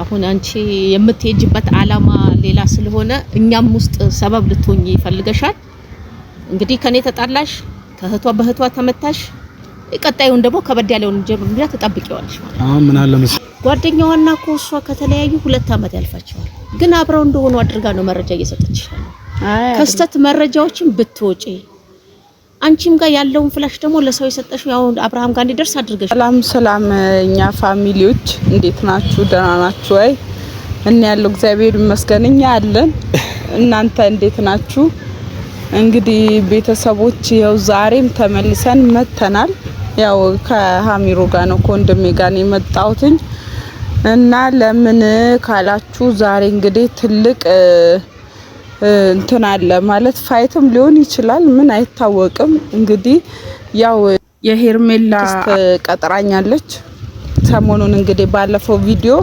አሁን አንቺ የምትሄጂበት አላማ ሌላ ስለሆነ እኛም ውስጥ ሰበብ ልትሆኚ ይፈልገሻል። እንግዲህ ከኔ ተጣላሽ ከህቷ በህቷ ተመታሽ ቀጣዩን ደግሞ ከበድ ያለውን ጀምራ ተጠብቂዋለሽ ማለት አሁን ምን አለ መሰለኝ ጓደኛዋና ኮሷ ከተለያዩ 2 አመት ያልፋቸዋል ግን አብረው እንደሆኑ አድርጋ ነው መረጃ እየሰጠችሽ ከስተት መረጃዎችን ብትወጪ አንቺም ጋር ያለውን ፍላሽ ደግሞ ለሰው የሰጠሽው ያው አብርሃም ጋር እንዲደርስ አድርገሽ ሰላም እኛ ፋሚሊዎች እንዴት ናችሁ ደህና ናችሁ ወይ እኛ ያለው እግዚአብሔር ይመስገን እኛ አለን እናንተ እንዴት ናችሁ እንግዲህ ቤተሰቦች ያው ዛሬም ተመልሰን መተናል ያው ከሃሚሮ ጋር ነው ኮንደሜ ጋር ነው የመጣሁትኝ እና ለምን ካላችሁ ዛሬ እንግዲህ ትልቅ እንትን አለ ማለት ፋይትም ሊሆን ይችላል ምን አይታወቅም እንግዲህ ያው የሄርሜላ ቀጥራኛለች ሰሞኑን እንግዲህ ባለፈው ቪዲዮ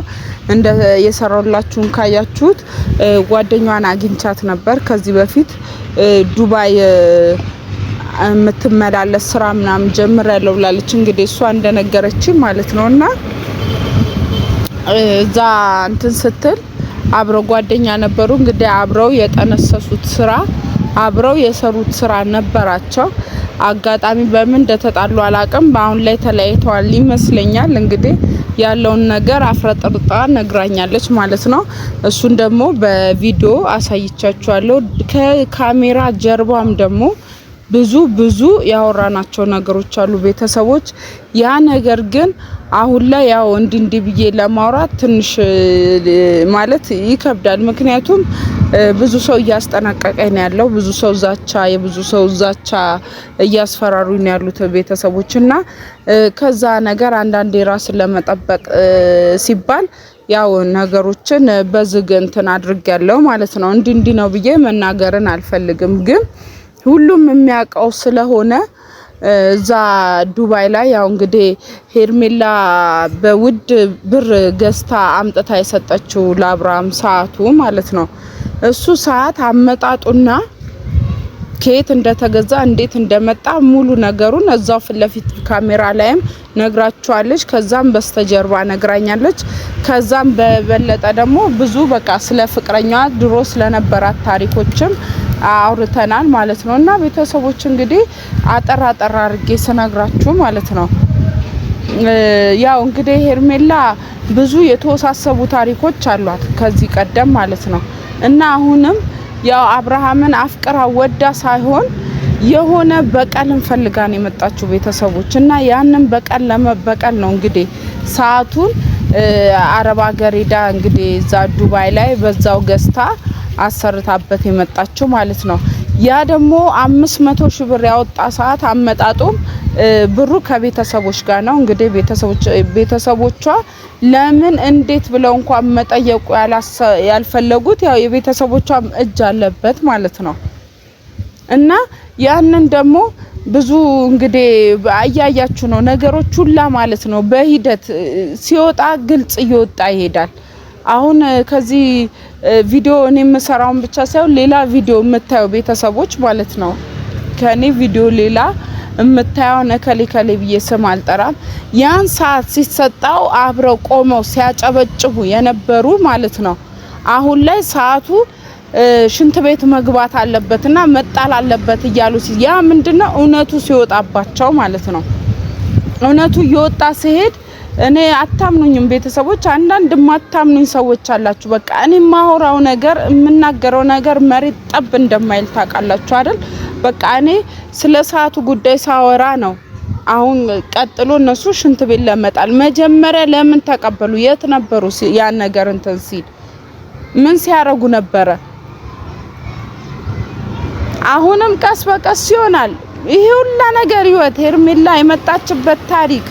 እንደ የሰራውላችሁን ካያችሁት ጓደኛዋን አግኝቻት ነበር ከዚህ በፊት ዱባይ የምትመላለስ ስራ ምናምን ጀምራለሁ ብላለች እንግዲህ እሷ እንደነገረች ማለት ነውና እዛ እንትን ስትል አብረው ጓደኛ ነበሩ እንግዲህ አብረው የጠነሰሱት ስራ አብረው የሰሩት ስራ ነበራቸው አጋጣሚ በምን እንደተጣሉ አላቀም በአሁን ላይ ተለያይተዋል ይመስለኛል እንግዲህ ያለውን ነገር አፍረጥርጣ ነግራኛለች ማለት ነው እሱን ደግሞ በቪዲዮ አሳይቻችኋለሁ ከካሜራ ጀርባም ደግሞ ብዙ ያወራናቸው ነገሮች አሉ ቤተሰቦች ያ ነገር ግን አሁን ላይ ያው እንዲ ብዬ ለማውራት ትንሽ ማለት ይከብዳል ምክንያቱም ብዙ ሰው እያስጠነቀቀኝ ነው ያለው ብዙ ሰው ዛቻ እያስፈራሩኝ ነው ያሉት ቤተሰቦችና ከዛ ነገር አንዳንዴ ራስ ለመጠበቅ ሲባል ያው ነገሮችን በዝግ እንትን አድርጌያለሁ ማለት ነው እንዲ ነው ብዬ መናገርን አልፈልግም ግን ሁሉም የሚያውቀው ስለሆነ እዛ ዱባይ ላይ ያው እንግዲህ ሄርሜላ በውድ ብር ገዝታ አምጥታ የሰጠችው ለአብርሃም ሰዓቱ ማለት ነው እሱ ሰዓት አመጣጡና ከየት እንደተገዛ እንዴት እንደመጣ ሙሉ ነገሩን እዛው ፍለፊት ካሜራ ላይም ነግራችኋለች ከዛም በስተጀርባ ነግራኛለች ከዛም በበለጠ ደግሞ ብዙ በቃ ስለ ፍቅረኛዋ ድሮ ስለነበራት ታሪኮችም አውርተናል ማለት ነውና ቤተሰቦች እንግዲህ አጠራ አርጌ ስነግራችሁ ማለት ነው ያው እንግዲህ ሄርሜላ ብዙ የተወሳሰቡ ታሪኮች አሏት ከዚህ ቀደም ማለት ነው እና አሁንም ያው አብርሃምን አፍቅራ ወዳ ሳይሆን የሆነ በቀልን ፈልጋ ነው የመጣችው ቤተሰቦች እና ያንን በቀል ለመበቀል ነው እንግዲህ ሰዓቱን አረብ ሀገር ሄዳ እንግዲህ እዛ ዱባይ ላይ በዛው ገዝታ አሰርታበት የመጣችው ማለት ነው ያ ደግሞ 500 ሺህ ብር ያወጣ ሰዓት አመጣጡም ብሩ ከቤተሰቦች ጋር ነው እንግዲህ ቤተሰቦቿ ለምን እንዴት ብለው እንኳን መጠየቁ ያልፈለጉት ያው የቤተሰቦቿም እጅ አለበት ማለት ነው እና ያንን ደግሞ ብዙ እንግዲህ አያያችሁ ነው ነገሮች ሁላ ማለት ነው በሂደት ሲወጣ ግልጽ እየወጣ ይሄዳል አሁን ከዚህ ቪዲዮ እኔ መሰራውን ብቻ ሳይሆን ሌላ ቪዲዮ የምታዩ ቤተሰቦች ማለት ነው ከኔ ቪዲዮ ሌላ የምታዩ ነከሌ ብዬ ስም አልጠራም ያን ሰዓት ሲሰጣው አብረው ቆመው ሲያጨበጭቡ የነበሩ ማለት ነው አሁን ላይ ሰዓቱ ሽንት ቤት መግባት አለበትና መጣል አለበት እያሉ ያ ምንድነው እውነቱ ሲወጣባቸው ማለት ነው እውነቱ ይወጣ ሲሄድ እኔ አታምኑኝም ቤተሰቦች አንዳንድ ማታምኑኝ ሰዎች አላችሁ በቃ እኔ ማወራው ነገር የምናገረው ነገር መሬት ጠብ እንደማይል ታውቃላችሁ አይደል በቃ እኔ ስለ ሰዓቱ ጉዳይ ሳወራ ነው አሁን ቀጥሎ እነሱ ሽንት ቤት ለመጣል መጀመሪያ ለምን ተቀበሉ የት ነበሩ ያ ነገር እንትን ሲል ምን ሲያረጉ ነበር አሁንም ቀስ በቀስ ይሆናል ይሄ ሁሉ ነገር ህይወት ሄርሜላ የመጣችበት ታሪክ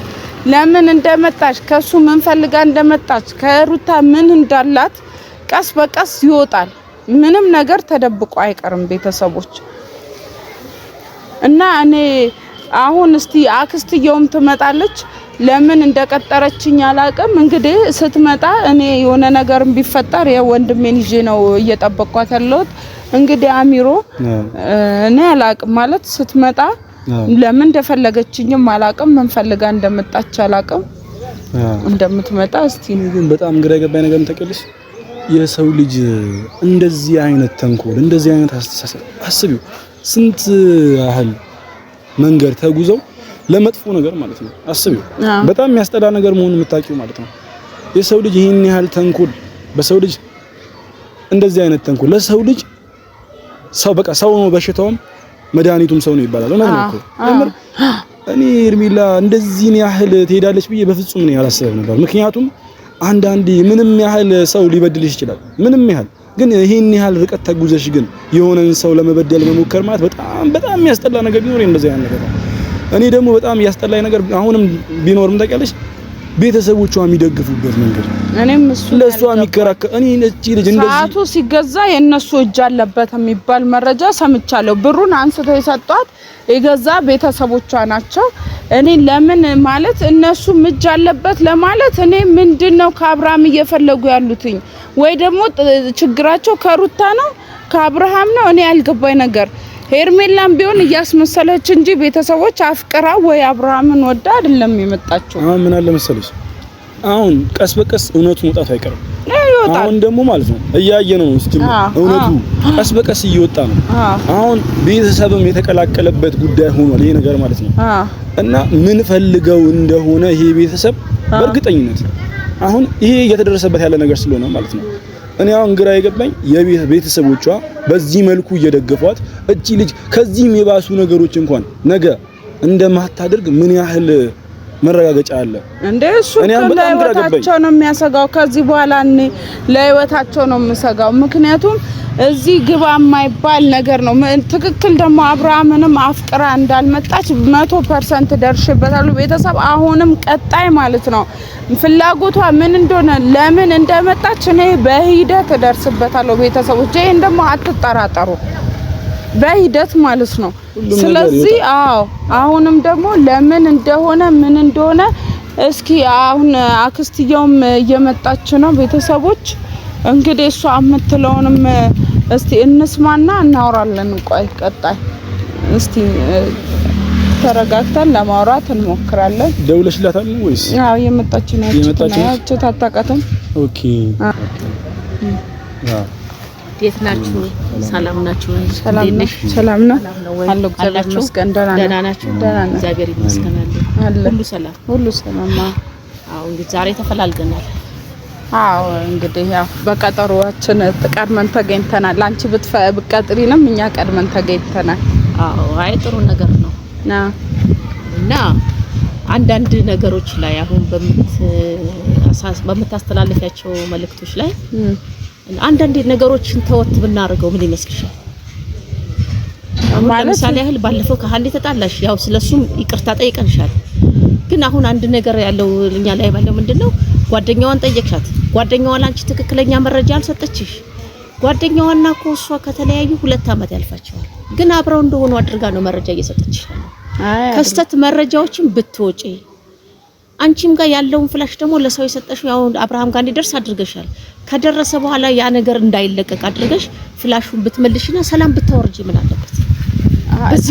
ለምን እንደመጣች ከሱ ምን ፈልጋ እንደመጣች ከሩታ ምን እንዳላት ቀስ በቀስ ይወጣል ምንም ነገር ተደብቆ አይቀርም ቤተሰቦች እና እኔ አሁን እስቲ አክስትየውም ትመጣለች ለምን እንደቀጠረችኝ አላቀም እንግዲህ ስትመጣ እኔ የሆነ ነገርም ቢፈጠር የወንድሜን ይዤ ነው እየጠበቅኳት ያለሁት እንግዲህ አሚሮ እኔ አላቅም ማለት ስትመጣ ለምን እንደፈለገችኝም አላቅም ምን ፈልጋ እንደመጣች አላቅም እንደምትመጣ እስቲ ግን በጣም ግራ የገባኝ ነገር ተቀልሽ የሰው ልጅ እንደዚህ አይነት ተንኮል እንደዚህ አይነት አስተሳሰብ አስቢው ስንት ያህል መንገድ ተጉዘው ለመጥፎ ነገር ማለት ነው አስቢው በጣም የሚያስጠላ ነገር መሆኑን የምታውቂው ማለት ነው የሰው ልጅ ይሄን ያህል ተንኮል በሰው ልጅ እንደዚህ አይነት ተንኮል ለሰው ልጅ ሰው በቃ ሰው ነው በሽታውም መድኃኒቱም ሰው ነው ይባላል እና ነው ለምን እኔ ሄርሜላ እንደዚህ ያህል ትሄዳለች ብዬ በፍጹም ነው ያላሰብኩት ነበር ምክንያቱም አንዳንዴ ምንም ያህል ሰው ሊበድልሽ ይችላል ምንም ያህል ግን ይሄን ያህል ርቀት ተጉዘሽ ግን የሆነን ሰው ለመበደል መሞከር ማለት በጣም የሚያስጠላ ነገር ቢኖር እንደዚህ አይነት ነገር እኔ ደግሞ በጣም ያስጠላኝ ነገር አሁንም ቢኖርም ታውቂያለሽ ቤተሰቦቿ የሚደግፉበት መንገድ እኔም እሱ ለሷ የሚከራከር እኔ እቺ ልጅ እንደዚህ ሰዓቱ ሲገዛ የነሱ እጅ አለበት የሚባል መረጃ ሰምቻለሁ ብሩን አንስተው የሰጧት የገዛ ቤተሰቦቿ ናቸው እኔ ለምን ማለት እነሱ እጅ አለበት ለማለት እኔ ምንድነው ከአብርሃም እየፈለጉ ያሉትኝ ወይ ደግሞ ችግራቸው ከሩታ ነው ከአብርሃም ነው እኔ ያልገባኝ ነገር ሄርሜላም ቢሆን እያስመሰለች እንጂ ቤተሰቦች አፍቅራ ወይ አብርሃምን ወዳ አይደለም የመጣችው ምን አለ መሰለሽ አሁን ቀስ በቀስ እውነቱ መውጣት አይቀርም አሁን ደግሞ ማለት ነው እያየነው ነው እስቲ እውነቱ ቀስ በቀስ እየወጣ ነው አሁን ቤተሰብም የተቀላቀለበት ጉዳይ ሆኗል ይሄ ነገር ማለት ነው እና ምን ፈልገው እንደሆነ ይሄ ቤተሰብ በእርግጠኝነት አሁን ይሄ እየተደረሰበት ያለ ነገር ስለሆነ ማለት ነው እኔ አሁን ግራ የገባኝ የቤተሰቦቿ በዚህ መልኩ እየደገፏት እቺ ልጅ ከዚህም የባሱ ነገሮች እንኳን ነገ እንደማታደርግ ምን ያህል መረጋገጫ አለ እንዴ እሱ ለህይወታቸው ነው የሚያሰጋው ከዚህ በኋላ እኔ ለህይወታቸው ነው የምሰጋው ምክንያቱም እዚህ ግባ የማይባል ነገር ነው ትክክል ደግሞ አብርሃምንም አፍቅራ እንዳልመጣች 100% ደርሽበታል ቤተሰብ አሁንም ቀጣይ ማለት ነው ፍላጎቷ ምን እንደሆነ ለምን እንደመጣች እኔ በሂደት ደርስበታለሁ ቤተሰቦች ይሄን ደግሞ አትጠራጠሩ በሂደት ማለት ነው ስለዚህ አሁንም ደግሞ ለምን እንደሆነ ምን እንደሆነ እስኪ አሁን አክስትየውም እየመጣች ነው ቤተሰቦች እንግዲህ እሷ የምትለውንም እስቲ እንስማና እናወራለን ቆይ ቀጣይ እስቲ ተረጋግተን ለማውራት እንሞክራለን ደውለሽላታል ወይስ የመጣች ነው ያቺ ታጣቃተም ኦኬ እንዴት ናችሁ ሰላም ናችሁ ሰላም ነው አለ እግዚአብሔር ይመስገን ደህና ናችሁ እግዚአብሔር ይመስገን አለ ሁሉ ሰላም እንግዲህ ዛሬ ተፈላልገናል እንግዲህ ያው በቀጠሮአችን ቀድመን ተገኝተናል አንቺ ብትቀጥሪንም እኛ ቀድመን ተገኝተናል አይ ጥሩ ነገር ነው እና አንዳንድ ነገሮች ላይ አሁን በምታስተላልፊያቸው መልእክቶች ላይ አንዳንድ ነገሮችን ተወት ብናርገው ምን ይመስልሻል ማለት ለምሳሌ ያህል ባለፈው ከሀንዴ ተጣላሽ ያው ስለሱም ይቅርታ ጠይቀንሻል ግን አሁን አንድ ነገር ያለው እኛ ላይ ባለው ምንድነው ጓደኛዋን ጠየቅሻት ጓደኛዋ ላንቺ ትክክለኛ መረጃ አልሰጠችሽ ጓደኛዋና ኮሷ ከተለያዩ 2 አመት ያልፋቸዋል ግን አብረው እንደሆኑ አድርጋ ነው መረጃ እየሰጠችሽ ከስተት መረጃዎችን ብትወጪ አንቺም ጋር ያለውን ፍላሽ ደግሞ ለሰው የሰጠሽው ያው አብርሃም ጋር እንዲደርስ አድርገሻል ከደረሰ በኋላ ያ ነገር እንዳይለቀቅ አድርገሽ ፍላሹን ብትመልሽና ሰላም ብታወርጂ ምን አለበት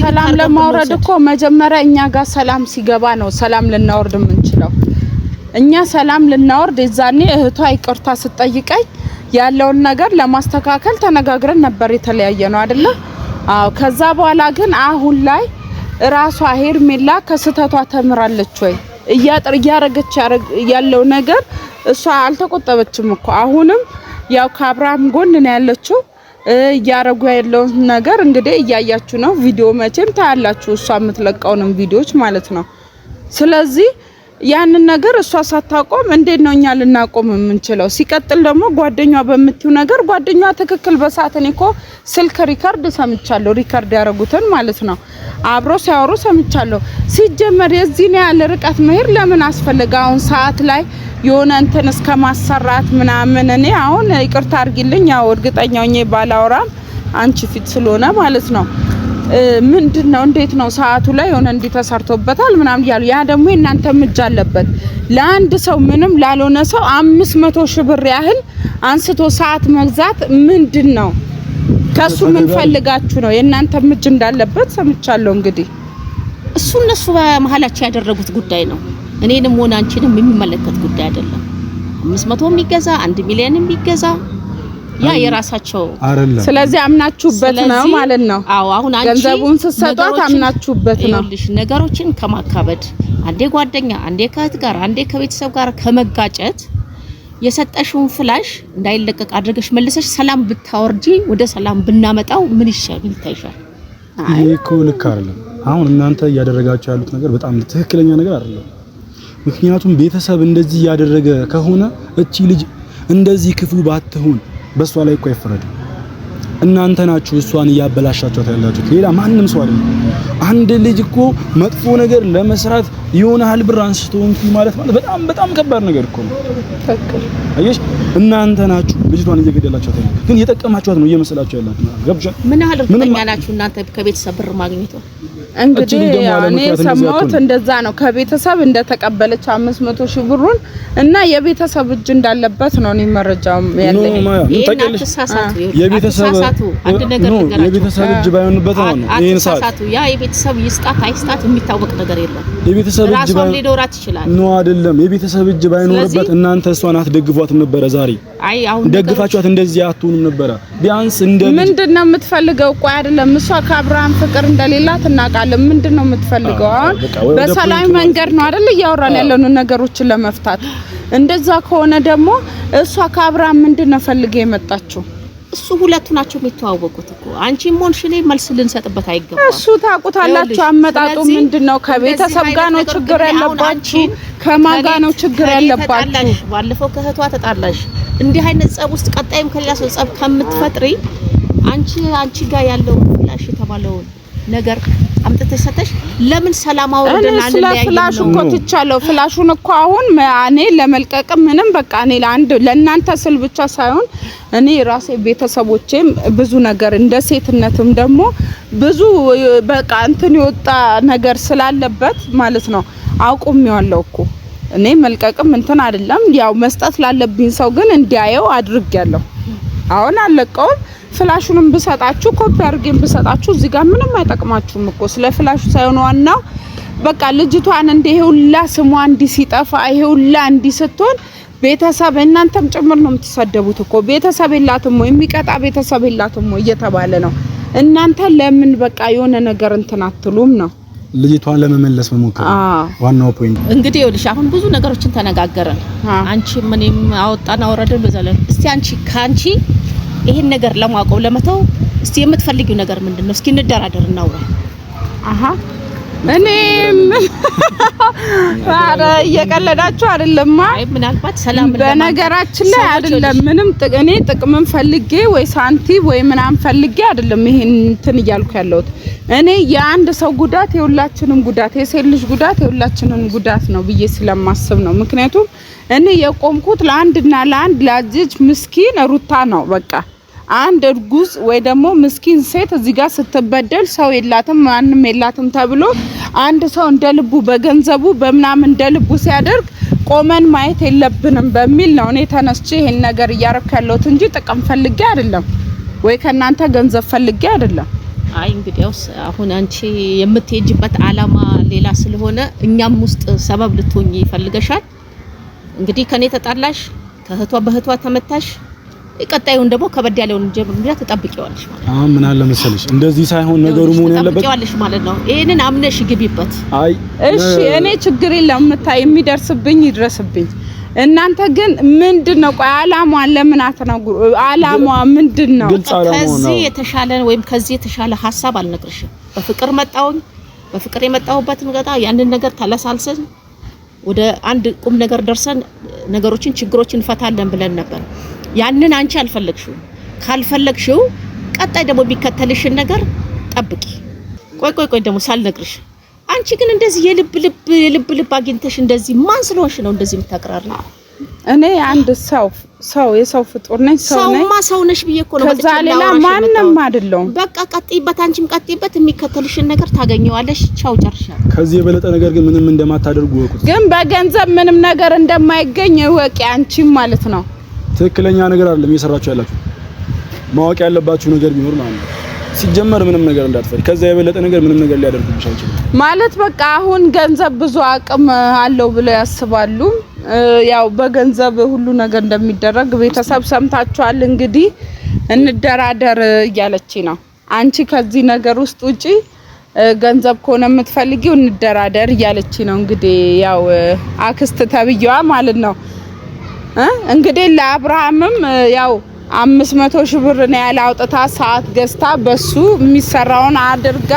ሰላም ለማውረድ እኮ መጀመሪያ እኛ ጋር ሰላም ሲገባ ነው ሰላም ልናወርድ የምንችለው እኛ ሰላም ልናወርድ እዛኔ እህቷ ይቅርታ ስትጠይቀኝ ያለውን ነገር ለማስተካከል ተነጋግረን ነበር የተለያየ ነው አይደለ ከዛ በኋላ ግን አሁን ላይ ራሷ ሄርሜላ ከስተቷ ተምራለች ወይ እያረገች ያለው ነገር እሷ አልተቆጠበችም እኮ አሁንም ያው ከአብርሃም ጎን ነው ያለችው ያረጉ ያለው ነገር እንግዲህ እያያችሁ ነው ቪዲዮ መቼም ታያላችሁ እሷ የምትለቀውንም ቪዲዮዎች ማለት ነው ስለዚህ ያንን ነገር እሷ ሳታቆም እንዴት ነው እኛ ልናቆም የምንችለው ሲቀጥል ደግሞ ጓደኛዋ በመትዩ ነገር ጓደኛዋ ትክክል በሰዓት እኔ እኮ ስልክ ሪካርድ ሰምቻለሁ ሪካርድ ያረጉትን ማለት ነው አብሮ ሲያወሩ ሰምቻለሁ ሲጀመር የዚህን ያለ ርቀት መሄድ ለምን አስፈልጋ አሁን ሰዓት ላይ የሆነ እንትን እስከማሰራት ምናምን እኔ አሁን ይቅርታ አርጊልኝ ያው እርግጠኛው ነኝ ባላወራም አንቺ ፊት ስለሆነ ማለት ነው ምንድነው እንዴት ነው ሰዓቱ ላይ ሆነ እንዲ ተሰርቶበታል ምናምን ያሉ ያ ደግሞ እናንተ ምጅ አለበት ለአንድ ሰው ምንም ላልሆነ ሰው 500 ሺህ ብር ያህል አንስቶ ሰዓት መግዛት ምንድነው ከሱ ምን ፈልጋችሁ ነው የእናንተ ምጅ እንዳለበት ሰምቻለሁ እንግዲህ እሱ እነሱ በመሐላቸው ያደረጉት ጉዳይ ነው እኔንም ሆነ አንቺንም የሚመለከት ጉዳይ አይደለም። 500 የሚገዛ 1 ሚሊዮን የሚገዛ ያ የራሳቸው አይደለም። ስለዚህ አምናችሁበት ነው ማለት ነው። አዎ አሁን አንቺ ገንዘቡን ስትሰጧት አምናችሁበት ነው። ይኸውልሽ ነገሮችን ከማካበድ አንዴ ጓደኛ፣ አንዴ ከእህት ጋር፣ አንዴ ከቤተሰብ ጋር ከመጋጨት የሰጠሽውን ፍላሽ እንዳይለቀቅ አድርገሽ መልሰሽ ሰላም ብታወርጂ ወደ ሰላም ብናመጣው ምን ይታይሻል? ይሄ እኮ ልክ አይደለም። አሁን እናንተ እያደረጋችሁ ያሉት ነገር በጣም ትክክለኛ ነገር አይደለም። ምክንያቱም ቤተሰብ እንደዚህ ያደረገ ከሆነ እቺ ልጅ እንደዚህ ክፉ ባትሆን በሷ ላይ እኮ አይፈረድም። እናንተ ናችሁ እሷን እያበላሻችኋት ያላችሁት፣ ሌላ ማንም ሰው አይደለም። አንድ ልጅ እኮ መጥፎ ነገር ለመስራት የሆነ ያህል ብር አንስቶ ማለት በጣም ከባድ ነገር እኮ ነው። አየሽ፣ እናንተ ናችሁ ልጅቷን እየገደላችኋት ያለው፣ ግን እየጠቀማችኋት ነው እየመሰላችሁ ያላችሁ። ገብቻ ምን ያህል እርግጠኛ ናችሁ እናንተ ከቤተሰብ ብር ማግኘት? እንግዲህ እኔ ሰማሁት እንደዛ ነው። ከቤተሰብ እንደተቀበለች 500 ሺህ ብሩን እና የቤተሰብ እጅ እንዳለበት ነው እኔ መረጃው ያለኝ። የቤተሰብ እጅ ባይሆንበት ነው ይሄን ሰዓት ያ የቤተሰብ ይስጣት አይስጣት የሚታወቅ ነገር የለም። የቤተሰብ እጅ ሊኖራት ይችላል ነው አይደለም። የቤተሰብ እጅ ባይኖርበት እናንተ እሷን አትደግፏትም ነበረ። ዛሬ አሁን ደግፋችኋት እንደዚህ አትሆኑም ነበረ። ቢያንስ ምንድነው የምትፈልገው? ቆይ አይደለም እሷ ከአብርሃም ፍቅር እንደሌላት እናውቃለን። ምንድነው የምትፈልገው? አሁን በሰላም መንገድ ነው አይደል እያወራን ያለነው ነገሮችን ለመፍታት። እንደዛ ከሆነ ደግሞ እሷ ከአብርሃም ምንድነው ፈልገ የመጣችው? እሱ ሁለቱ ናቸው የሚተዋወቁት እኮ። አንቺም ሆንሽ እኔ መልስ ልንሰጥበት አይገባም። እሱ ታውቁታላችሁ። አመጣጡ ምንድነው? ከቤተሰብ ጋር ነው ችግር ያለባችሁ? ከማን ጋር ነው ችግር ያለባችሁ? ባለፈው ከእህቷ ተጣላሽ። እንዲህ አይነት ጸብ ውስጥ ቀጣይም ከሌላ ሰው ጸብ ከምትፈጥሪ አንቺ ጋር ያለው ፍላሽ የተባለውን ነገር አምጥተሽ ሰጠሽ። ለምን ሰላም አውርደን አንለያይም? ፍላሹ እኮ ትቻለው። ፍላሹን እኮ አሁን እኔ ለመልቀቅ ምንም በቃ እኔ ለእናንተ ስል ብቻ ሳይሆን እኔ ራሴ ቤተሰቦቼም ብዙ ነገር እንደ ሴትነትም ደግሞ ብዙ በቃ እንትን የወጣ ነገር ስላለበት ማለት ነው አውቁሜዋለሁ እኮ እኔ መልቀቅም እንትን አይደለም። ያው መስጠት ላለብኝ ሰው ግን እንዲያየው አድርጌያለሁ። አሁን አለቀውም። ፍላሹንም ብሰጣችሁ ኮፒ አድርጌም ብሰጣችሁ እዚህ ጋር ምንም አይጠቅማችሁም እኮ። ስለ ፍላሹ ሳይሆን ዋናው በቃ ልጅቷን እንደሄውላ ስሟ እንዲ ሲጠፋ ይሄውላ እንዲ ስትሆን ቤተሰብ እናንተም ጭምር ነው የምትሰደቡት እኮ። ቤተሰብ የላትም ወይ የሚቀጣ ቤተሰብ የላትም ወይ እየተባለ ነው። እናንተ ለምን በቃ የሆነ ነገር እንትን አትሉም ነው? ልጅቷን ለመመለስ መሞከር ዋናው ፖይንት። እንግዲህ ይኸውልሽ አሁን ብዙ ነገሮችን ተነጋገረን። አንቺ ምንም አወጣና ወረደን በዛለን። እስቲ ካንቺ ይሄን ነገር ለማውቀው ለመተው እስቲ የምትፈልጊው ነገር ምንድነው? እስኪ እንደራደር እናውራ። እኔም እየቀለዳችሁ አይደለም። ምናልባት ሰላም በነገራችን ላይ አይደለም ምንም እኔ ጥቅምን ፈልጌ ወይ ሳንቲም ወይ ምናምን ፈልጌ አይደለም ይሄን እንትን እያልኩ ያለሁት። እኔ የአንድ ሰው ጉዳት የሁላችንም ጉዳት፣ የሴት ልጅ ጉዳት የሁላችንም ጉዳት ነው ብዬ ስለማስብ ነው። ምክንያቱም እኔ የቆምኩት ለአንድና ለአንድ ለአጅጅ ምስኪን ሩታ ነው። በቃ አንድ እርጉዝ ወይ ደግሞ ምስኪን ሴት እዚህ ጋር ስትበደል ሰው የላትም ማንንም የላትም ተብሎ አንድ ሰው እንደልቡ በገንዘቡ በመናምን እንደልቡ ሲያደርግ ቆመን ማየት የለብንም በሚል ነው እኔ ተነስቼ ይሄን ነገር እያረኩ ያለሁት እንጂ ጥቅም ፈልጌ አይደለም ወይ ከናንተ ገንዘብ ፈልጌ አይደለም። እንግዲያውስ አሁን አንቺ የምትሄጂበት አላማ ሌላ ስለሆነ እኛም ውስጥ ሰበብ ልትሆኚ ይፈልገሻል። እንግዲህ ከኔ ተጣላሽ፣ በእህቷ ተመታሽ፣ ቀጣዩን ደግሞ ከበድ ያለውን ጀምራ ተጠብቂዋለሽ ማለት ነው። ምን አለ መሰለሽ እንደዚህ ሳይሆን ነገሩ መሆን ያለበት ተጠብቂዋለሽ ማለት ነው። ይሄንን አምነሽ ግቢበት። እሺ እኔ ችግር የለም የሚደርስብኝ ይድረስብኝ። እናንተ ግን ምንድነው ቆይ አላማው ለምን አትነግሩ? አላማው ምንድነው? ከዚህ የተሻለ ወይም ከዚህ የተሻለ ሐሳብ አልነግርሽም። በፍቅር መጣውኝ በፍቅር የመጣሁበትን ገጣ ያንን ነገር ተለሳልሰን ወደ አንድ ቁም ነገር ደርሰን ነገሮችን ችግሮችን እንፈታለን ብለን ነበር። ያንን አንቺ አልፈለግሽው። ካልፈለግሽው ቀጣይ ደግሞ ቢከተልሽን ነገር ጠብቂ። ቆይ ደግሞ ሳልነግርሽ አንቺ ግን እንደዚህ የልብ ልብ አግኝተሽ እንደዚህ ማን ስለሆንሽ ነው እንደዚህ የምታቀራሪ? እኔ አንድ ሰው የሰው ፍጡር ነኝ። ሰው ነሽ ብዬ እኮ ነው ከዛ ሌላ ማንንም አይደለም። በቃ ቀጥይበት፣ አንቺም ቀጥይበት። የሚከተልሽን ነገር ታገኘዋለሽ። ቻው ጨርሻለሁ። ከዚህ የበለጠ ነገር ግን ምንም እንደማታደርጉ ወቁት። ግን በገንዘብ ምንም ነገር እንደማይገኝ ወቂ አንቺም ማለት ነው። ትክክለኛ ነገር አይደለም እየሰራችሁ ያላችሁ። ማወቅ ያለባችሁ ነገር ቢኖር ማለት ነው ሲጀመር ምንም ነገር እንዳትፈሪ። ከዛ የበለጠ ነገር ምንም ነገር ሊያደርጉብሽ አይችልም ማለት በቃ አሁን ገንዘብ ብዙ አቅም አለው ብለው ያስባሉ። ያው በገንዘብ ሁሉ ነገር እንደሚደረግ ቤተሰብ ሰምታችኋል። እንግዲህ እንደራደር እያለች ነው። አንቺ ከዚህ ነገር ውስጥ ውጪ ገንዘብ ከሆነ የምትፈልጊው እንደራደር እያለች ነው። እንግዲህ ያው አክስት ተብዬዋ ማለት ነው። እንግዲህ ለአብርሃምም ያው 500 ሺህ ብር ነው ያላውጥታ ሰዓት ገዝታ በሱ የሚሰራውን አድርጋ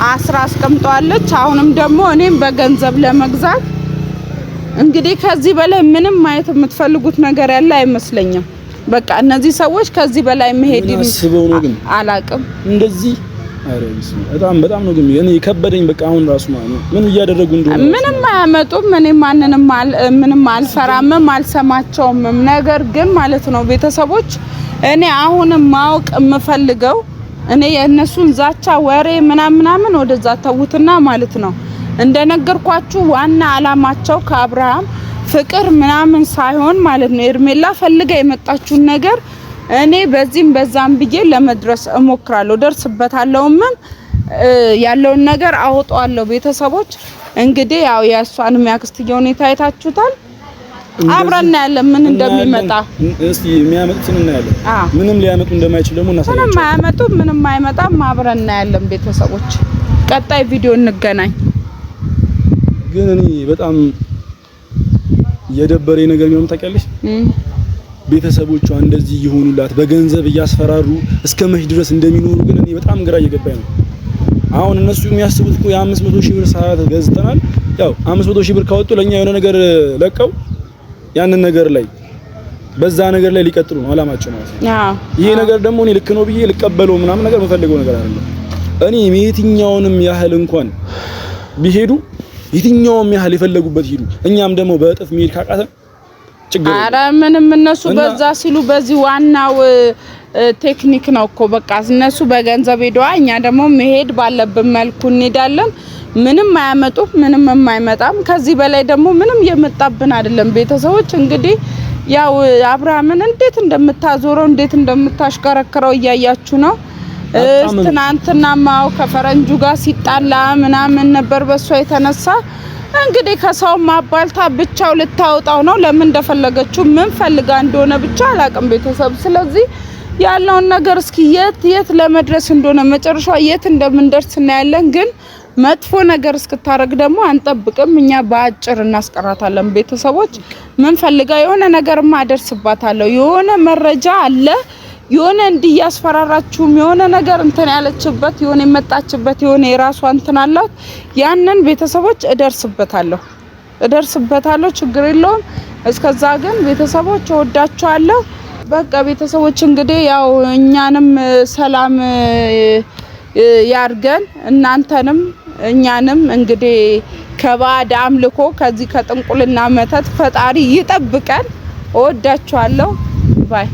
አስራ አስቀምጧለች። አሁንም ደግሞ እኔም በገንዘብ ለመግዛት እንግዲህ ከዚህ በላይ ምንም ማየት የምትፈልጉት ነገር ያለ አይመስለኝም። በቃ እነዚህ ሰዎች ከዚህ በላይ መሄድ ይመስበው ነው። ግን አላቅም እንደዚህ አረንስ በጣም ነው። ግን እኔ ከበደኝ። በቃ አሁን ራሱ ማለት ነው ምን እያደረጉ እንደሆነ ምንም አያመጡም። እኔ ምንም አልፈራምም አልሰማቸውም። ነገር ግን ማለት ነው ቤተሰቦች እኔ አሁንም ማወቅ የምፈልገው እኔ የእነሱን ዛቻ ወሬ ምናምን ወደዛ ተውትና ማለት ነው እንደነገርኳችሁ ዋና አላማቸው ከአብርሃም ፍቅር ምናምን ሳይሆን ማለት ነው ኤርሜላ ፈልጋ የመጣችውን ነገር እኔ በዚህም በዛም ብዬ ለመድረስ እሞክራለሁ። ደርስበታለሁም ያለውን ነገር አወጣዋለሁ። ቤተሰቦች እንግዲህ ያው ያሷንም ያክስትየው ሁኔታ አይታችሁታል። አብረን ያለ ምን እንደሚመጣ እስቲ የሚያመጡትን እናያለን። ምንም ሊያመጡ እንደማይችል ደግሞ እናሳያለን። ምንም አያመጡ ምንም አይመጣም። አብረን ያለን ቤተሰቦች ቀጣይ ቪዲዮ እንገናኝ። ግን እኔ በጣም የደበረኝ ነገር ቢሆን ታውቂያለሽ ቤተሰቦቿ እንደዚህ ይሆኑላት በገንዘብ እያስፈራሩ እስከ መች ድረስ እንደሚኖሩ ግን እኔ በጣም ግራ እየገባኝ ነው። አሁን እነሱ የሚያስቡት እኮ የ500 ሺህ ብር ሰዓት ገዝተናል። ያው 500 ሺህ ብር ካወጡ ለኛ የሆነ ነገር ለቀው ያንን ነገር ላይ በዛ ነገር ላይ ሊቀጥሉ ነው አላማቸው ማለት ነው። ይሄ ነገር ደግሞ እኔ ልክ ነው ብዬ ልቀበለው ምናምን ነገር የምፈልገው ነገር አይደለም። እኔ የትኛውንም ያህል እንኳን ቢሄዱ የትኛውም ያህል የፈለጉበት ሄዱ። እኛም ደግሞ በእጥፍ መሄድ ካቃተን ችግር አረ ምንም እነሱ በዛ ሲሉ በዚህ ዋናው ቴክኒክ ነው እኮ በቃ እነሱ በገንዘብ ሄደዋ እኛ ደግሞ መሄድ ባለብን መልኩ እንሄዳለን። ምንም አያመጡም ምንም የማይመጣም። ከዚህ በላይ ደግሞ ምንም የመጣብን አይደለም። ቤተሰቦች እንግዲህ ያው አብርሃምን እንዴት እንደምታዞረው እንዴት እንደምታሽከረክረው እያያችሁ ነው። ትናንትና ማው ከፈረንጁ ጋር ሲጣላ ምናምን ነበር በሷ የተነሳ እንግዲህ ከሰው ማባልታ ብቻው ልታወጣው ነው። ለምን እንደፈለገችው ምን ፈልጋ እንደሆነ ብቻ አላቅም ቤተሰብ። ስለዚህ ያለውን ነገር እስኪ የት ለመድረስ እንደሆነ መጨረሻው የት እንደምንደርስ እናያለን። ግን መጥፎ ነገር እስክታረግ ደግሞ አንጠብቅም። እኛ በአጭር እናስቀራታለን። ቤተሰቦች ምን ፈልጋ የሆነ ነገር ማደርስባታለሁ የሆነ መረጃ አለ የሆነ እንዲያስፈራራችሁም የሆነ ነገር እንትን ያለችበት የሆነ የመጣችበት የሆነ የራሷ እንትን አላት። ያንን ቤተሰቦች እደርስበታለሁ ችግር የለውም። እስከዛ ግን ቤተሰቦች እወዳችኋለሁ። በቃ ቤተሰቦች እንግዲህ ያው እኛንም ሰላም ያርገን እናንተንም እኛንም እንግዲህ ከባዕድ አምልኮ ከዚህ ከጥንቁልና መተት ፈጣሪ ይጠብቀን። እወዳችኋለሁ ባይ